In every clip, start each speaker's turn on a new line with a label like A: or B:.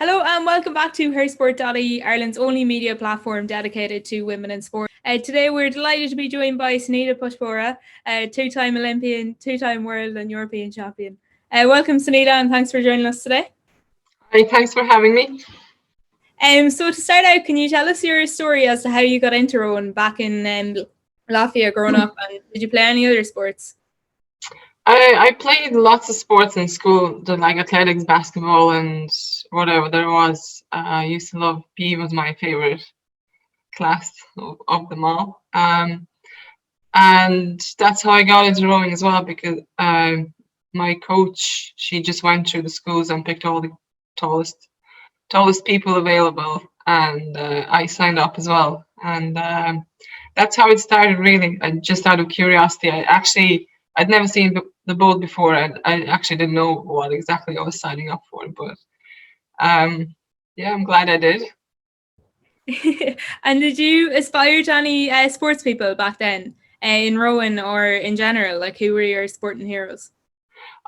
A: Hello and welcome back to hersport.ie, Ireland's only media platform dedicated to women in sport. Today we're delighted to be joined by Sanita Puspure, two-time Olympian, two-time world and European champion. Welcome Sanita and thanks for joining us today.
B: Hi, thanks for having me.
A: So to start out, can you tell us your story as to how you got into rowing back in Latvia growing up, and did you play any other sports?
B: I played lots of sports in school, like athletics, basketball, and whatever there was. I used to love PE, was my favorite class of them all. And that's how I got into rowing as well, because my coach, she just went through the schools and picked all the tallest people available, and I signed up as well. And that's how it started, really. And just out of curiosity, I'd never seen the boat before, and I actually didn't know what exactly I was signing up for. But yeah, I'm glad I did.
A: And did you aspire to any sports people back then, in rowing or in general? Like, who were your sporting heroes?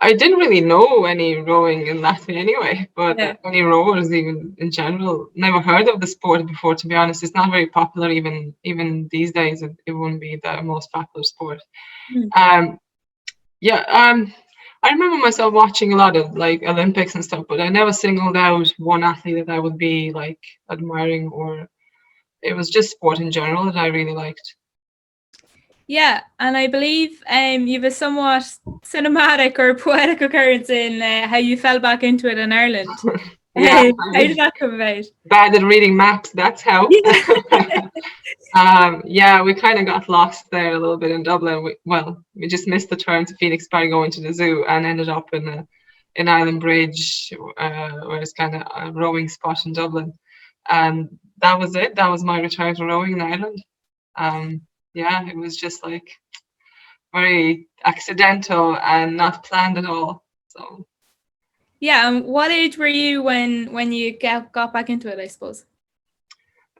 B: I didn't really know any rowing in Latvia anyway, but
A: Yeah.
B: any rowers even in general. Never heard of the sport before, to be honest. It's not very popular even these days. It wouldn't be the most popular sport. Um, yeah, I remember myself watching a lot of like Olympics and stuff, but I never singled out one athlete that I would be like admiring, or it was just sport in general that I really liked.
A: Yeah, and I believe you've a somewhat cinematic or poetic occurrence in how you fell back into it in Ireland.
B: Yeah,
A: How
B: I
A: did
B: was
A: that come about?
B: bad at reading maps. That's how.
A: Yeah.
B: Yeah, we kind of got lost there a little bit in Dublin. We just missed the turn to Phoenix by going to the zoo and ended up in Island Bridge, where it's kind of a rowing spot in Dublin. And that was it. That was my return to rowing in Ireland. Yeah, it was just like very accidental and not planned at all. So
A: Yeah, and what age were you when you got back into it, I suppose?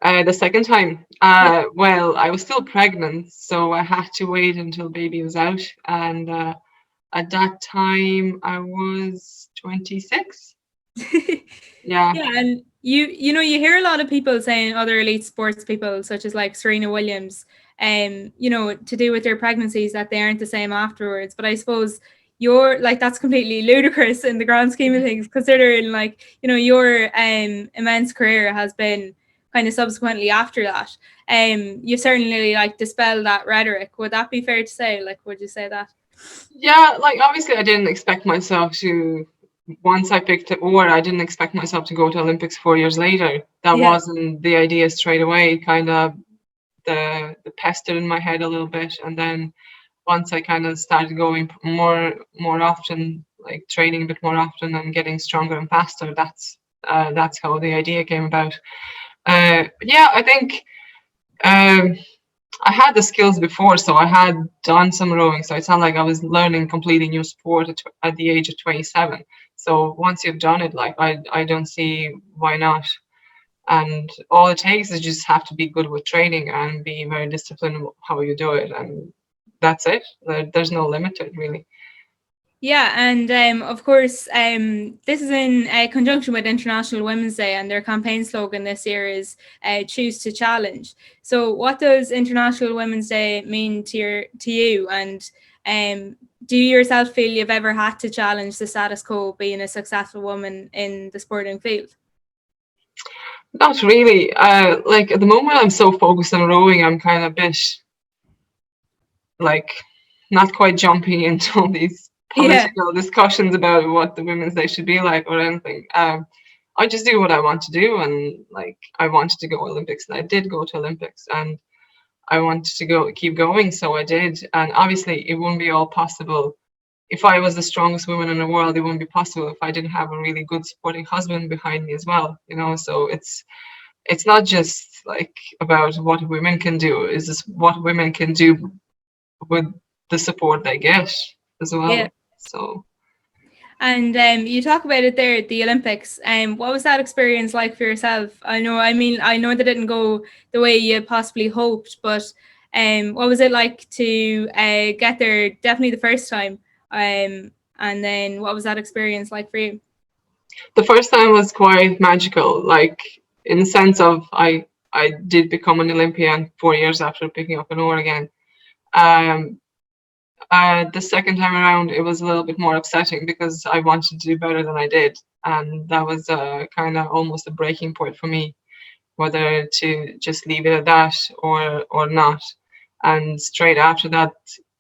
B: the second time,
A: Yeah.
B: well, I was still pregnant, so I had to wait until baby was out, and at that time I was 26. Yeah.
A: Yeah, and you know you hear a lot of people saying, other elite sports people such as like Serena Williams, to do with their pregnancies, that they aren't the same afterwards. But I suppose you're like, that's completely ludicrous in the grand scheme of things, considering like, your immense career has been kind of subsequently after that. You certainly like dispel that rhetoric. Would that be fair to say? Like, would you say that?
B: Yeah, like obviously I didn't expect myself to, once I picked it, or I didn't expect myself to go to Olympics 4 years later. That
A: Yeah.
B: wasn't the idea straight away. Kind of the pestered in my head a little bit, and then once I kind of started going more often, like training a bit more often and getting stronger and faster, that's how the idea came about. Yeah, I think um, I had the skills before, so I had done some rowing. So it's not like I was learning completely new sport at the age of 27. So once you've done it, like I don't see why not. And all it takes is just have to be good with training and be very disciplined how you do it, and that's it. There's no limit to it, really.
A: Yeah, and of course, this is in conjunction with International Women's Day, and their campaign slogan this year is "Choose to Challenge." So, what does International Women's Day mean to you? And do you yourself feel you've ever had to challenge the status quo, being a successful woman in the sporting field?
B: Not really. Like at the moment, I'm so focused on rowing. I'm kind of a bit like not quite jumping into all these
A: Yeah,
B: political discussions about what the Women's Day should be like or anything. I just do what I want to do, and like I wanted to go Olympics, and I did go to Olympics, and I wanted to keep going, so I did. And obviously, it wouldn't be all possible if I was the strongest woman in the world. It wouldn't be possible if I didn't have a really good supporting husband behind me as well. So it's not just like about what women can do. It's just what women can do with the support they get as
A: yeah.
B: well. So
A: And you talk about it there at the Olympics. What was that experience like for yourself? I know that didn't go the way you possibly hoped, but what was it like to get there? Definitely the first time. And then what was that experience like for you?
B: The first time was quite magical, like in the sense of I did become an Olympian 4 years after picking up an oar again. Um, the second time around, it was a little bit more upsetting because I wanted to do better than I did, and that was kind of almost a breaking point for me, whether to just leave it at that or not. And straight after that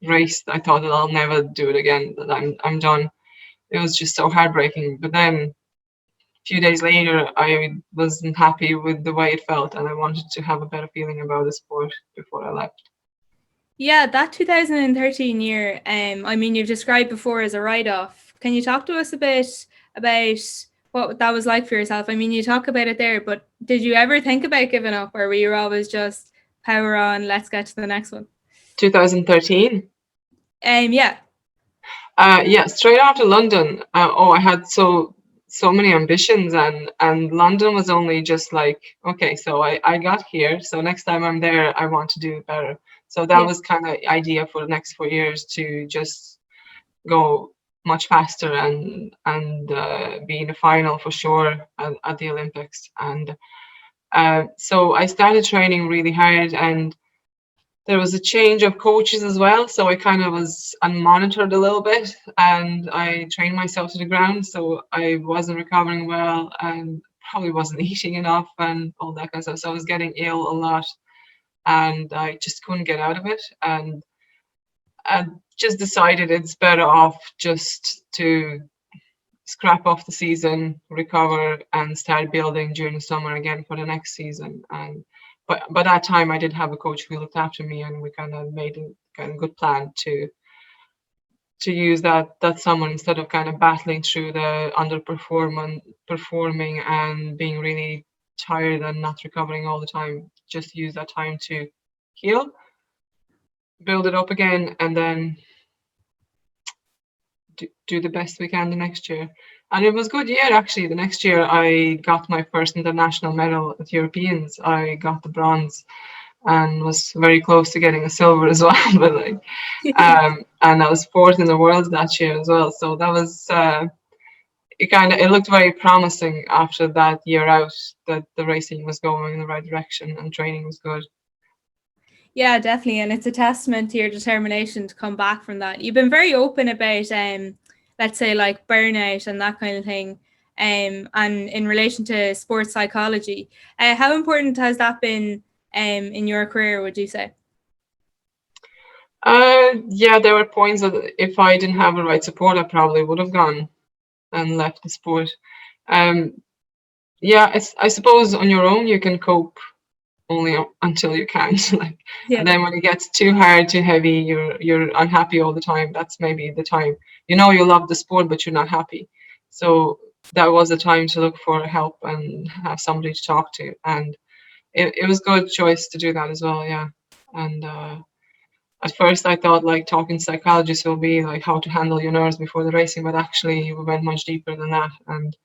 B: race, I thought that I'll never do it again. That I'm done. It was just so heartbreaking. But then few days later, I wasn't happy with the way it felt, and I wanted to have a better feeling about the sport before I left.
A: Yeah, that 2013 year, I mean, you've described before as a write-off. Can you talk to us a bit about what that was like for yourself? I mean, you talk about it there, but did you ever think about giving up, or were you always just power on, let's get to the next one?
B: 2013.
A: Yeah.
B: Yeah, straight after London. I had so many ambitions, and London was only just like, okay, so I got here, so next time I'm there, I want to do it better. So that
A: Yeah.
B: was kind of idea for the next 4 years to just go much faster and be in the final for sure at the Olympics. And so I started training really hard, and there was a change of coaches as well. So I kind of was unmonitored a little bit, and I trained myself to the ground. So I wasn't recovering well, and probably wasn't eating enough, and all that kind of stuff. So I was getting ill a lot, and I just couldn't get out of it. And I just decided it's better off just to scrap off the season, recover, and start building during the summer again for the next season. And but by that time, I did have a coach who looked after me, and we kind of made a kind of good plan to use that summer instead of kind of battling through the performing and being really tired and not recovering all the time. Just use that time to heal, build it up again, and then do the best we can the next year. And it was a good year actually. The next year I got my first international medal at Europeans. I got the bronze and was very close to getting a silver as well. But like, and I was fourth in the world that year as well. So that was it looked very promising after that year out that the racing was going in the right direction and training was good.
A: Yeah, definitely. And it's a testament to your determination to come back from that. You've been very open about, let's say, like burnout and that kind of thing. And in relation to sports psychology, how important has that been in your career, would you say?
B: Yeah, there were points that if I didn't have the right support, I probably would have gone and left the sport. Um, yeah, I suppose on your own you can cope only until you can't. Like,
A: Yeah.
B: and then when it gets too hard, too heavy, you're unhappy all the time. That's maybe the time. You know you love the sport, but you're not happy. So that was the time to look for help and have somebody to talk to. And it was a good choice to do that as well. Yeah. And at first I thought like talking to psychologists will be like how to handle your nerves before the racing, but actually we went much deeper than that. And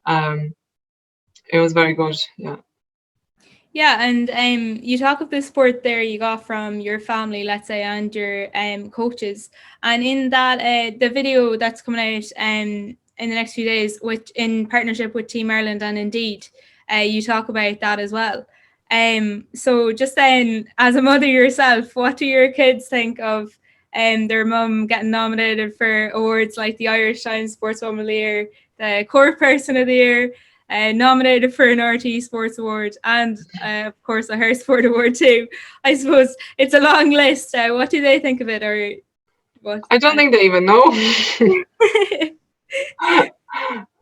B: um, it was very good. Yeah.
A: Yeah, and you talk of the support there you got from your family, let's say, and your coaches. And in that, the video that's coming out in the next few days, which in partnership with Team Ireland and Indeed, you talk about that as well. So just then, as a mother yourself, what do your kids think of their mum getting nominated for awards like the Irish Times Sportswoman of the Year, the Court Person of the Year, nominated for an RT Sports Award, and of course a Her Sport Award too? I suppose it's a long list. What do they think of it, or what?
B: I don't think they even know. Yeah,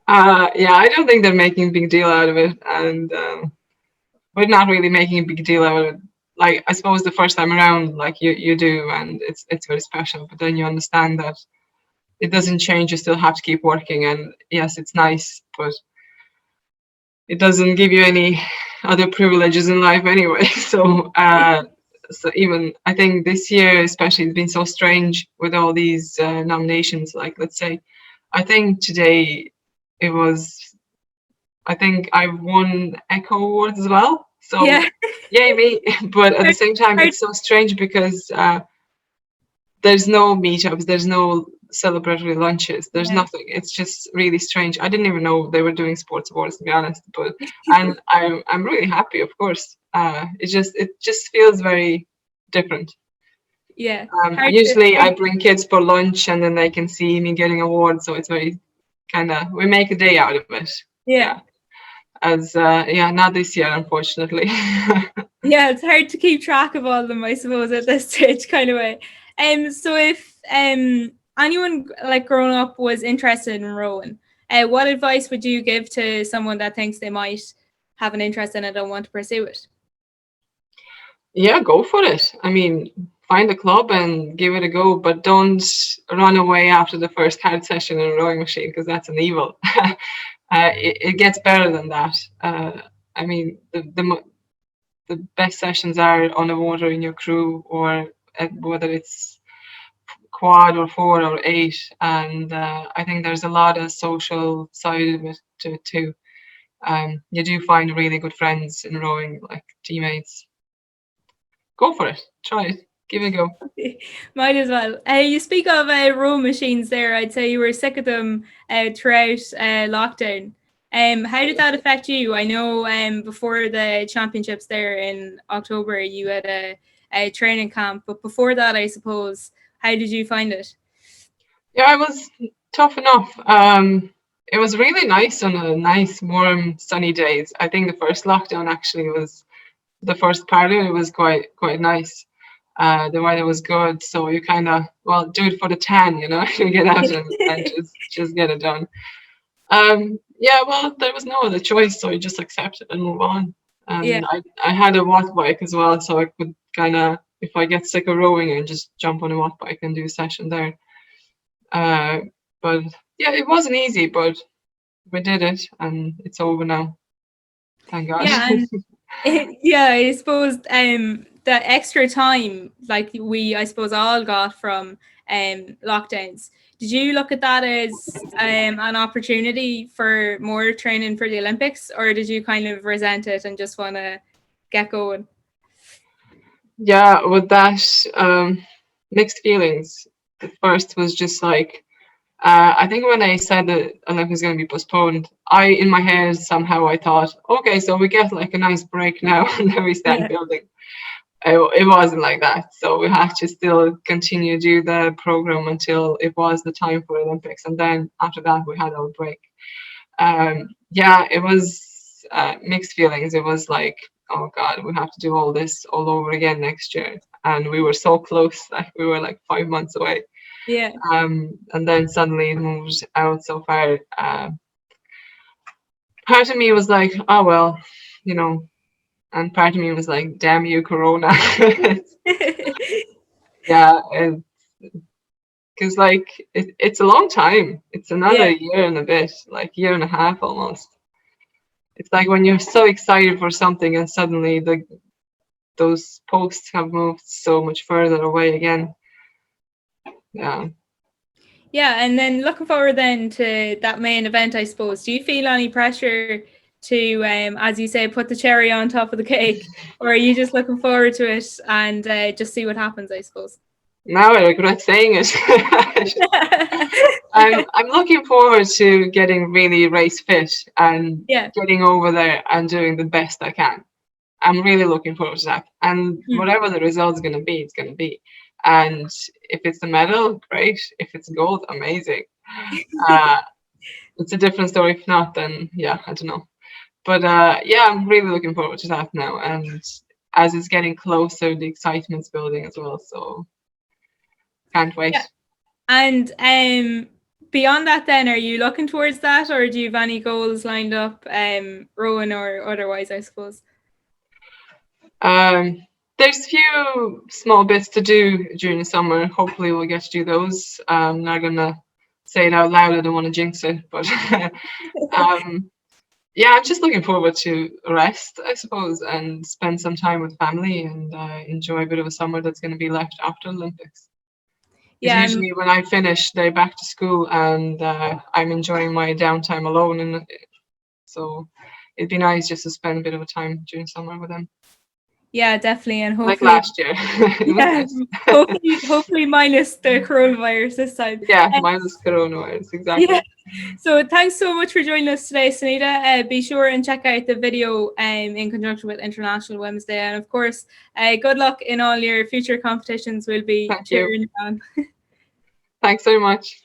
B: I don't think they're making a big deal out of it, and we're not really making a big deal out of it. Like, I suppose the first time around, like you do, and it's very special. But then you understand that it doesn't change. You still have to keep working, and yes, it's nice, but it doesn't give you any other privileges in life anyway. So even I think this year especially it's been so strange with all these nominations. Like, let's say, I think today it was. I think I won Echo Awards as well. So
A: Yeah.
B: yay me! But at the same time, it's so strange because there's no meetups, there's no celebratory lunches. There's
A: Yeah.
B: nothing. It's just really strange. I didn't even know they were doing sports awards, to be honest. But and I'm really happy, of course. It just feels very different.
A: Yeah. Hard to
B: Usually
A: hard,
B: I bring kids for lunch and then they can see me getting awards, so it's very kind of, we make a day out of it. Yeah.
A: yeah.
B: As yeah, not this year, unfortunately.
A: Yeah, it's hard to keep track of all of them, I suppose, at this stage, kind of way. So if anyone like growing up was interested in rowing, what advice would you give to someone that thinks they might have an interest in it and want to pursue it?
B: Yeah, go for it. I mean, find a club and give it a go, but don't run away after the first hard session in a rowing machine, because that's an evil. It gets better than that. I mean, the best sessions are on the water in your crew, or whether it's quad or four or eight. And I think there's a lot of social side of it to it too. You do find really good friends in rowing, like teammates. Go for it. Try it. Give it a go.
A: Might as well. You speak of row machines there. I'd say you were sick of them throughout lockdown. How did that affect you? I know before the championships there in October, you had a training camp, but before that, I suppose, how did you find it?
B: Yeah, it was tough enough. It was really nice on a nice, warm, sunny days. I think the first lockdown actually was the first part of it was quite nice. The weather was good, so you kind of, well, do it for the tan, you know, you get out and just get it done. Yeah, well, there was no other choice, so you just accept it and move on.
A: Yeah,
B: And I had a watt bike as well, so I could kind of, if I get sick of rowing, and just jump on a watt bike and do a session there. Uh, but yeah, it wasn't easy, but we did it, and it's over now. Thank God.
A: yeah, and yeah, I suppose the extra time, like I suppose all got from lockdowns. Did you look at that as an opportunity for more training for the Olympics, or did you kind of resent it and just want to get going?
B: Yeah, with that, mixed feelings. The first was just like, I think when I said the Olympics was going to be postponed, in my head, somehow I thought, okay, so we get like a nice break now, and then we start
A: Yeah,
B: building. It wasn't like that. So we had to still continue to do the program until it was the time for Olympics. And then after that, we had our break. Yeah, it was mixed feelings. It was like, oh God, we have to do all this all over again next year. And we were so close, like we were like 5 months away.
A: yeah,
B: And then suddenly it moved out so far. Part of me was like, oh well, you know, and part of me was like, damn you, Corona. Yeah, because like it's a long time. It's another
A: yeah.
B: year and a bit, like year and a half almost. It's like when you're so excited for something and suddenly those posts have moved so much further away again. Yeah.
A: Yeah, and then looking forward then to that main event, I suppose. Do you feel any pressure to, as you say, put the cherry on top of the cake, or are you just looking forward to it and just see what happens, I suppose?
B: Now I regret saying it. I'm looking forward to getting really race fit and
A: Yeah.
B: getting over there and doing the best I can. I'm really looking forward to that. And
A: Mm.
B: whatever the result's going to be, it's going to be. And if it's a medal, great. If it's gold, amazing. Uh, it's a different story. If not, then yeah, I don't know. But yeah, I'm really looking forward to that now. And as it's getting closer, the excitement's building as well. So can't wait.
A: Yeah. And beyond that then, are you looking towards that, or do you have any goals lined up, rowing or otherwise, I suppose?
B: There's a few small bits to do during the summer. Hopefully we'll get to do those. I'm not gonna say it out loud, I don't want to jinx it, but um, yeah, I'm just looking forward to rest, I suppose, and spend some time with family and enjoy a bit of a summer that's going to be left after Olympics. Because
A: Yeah, and
B: usually when I finish, they're back to school, and I'm enjoying my downtime alone, and so it'd be nice just to spend a bit of a time during summer with them.
A: Yeah, definitely, and
B: like
A: hopefully,
B: last year. It was
A: yeah,
B: nice.
A: hopefully minus the coronavirus this time.
B: Yeah, minus coronavirus,
A: Yeah.
B: exactly.
A: So thanks so much for joining us today, Sanita. Be sure and check out the video in conjunction with International Women's Day, and of course, good luck in all your future competitions. We'll be
B: Thank you.
A: cheering you on.
B: Thanks so much.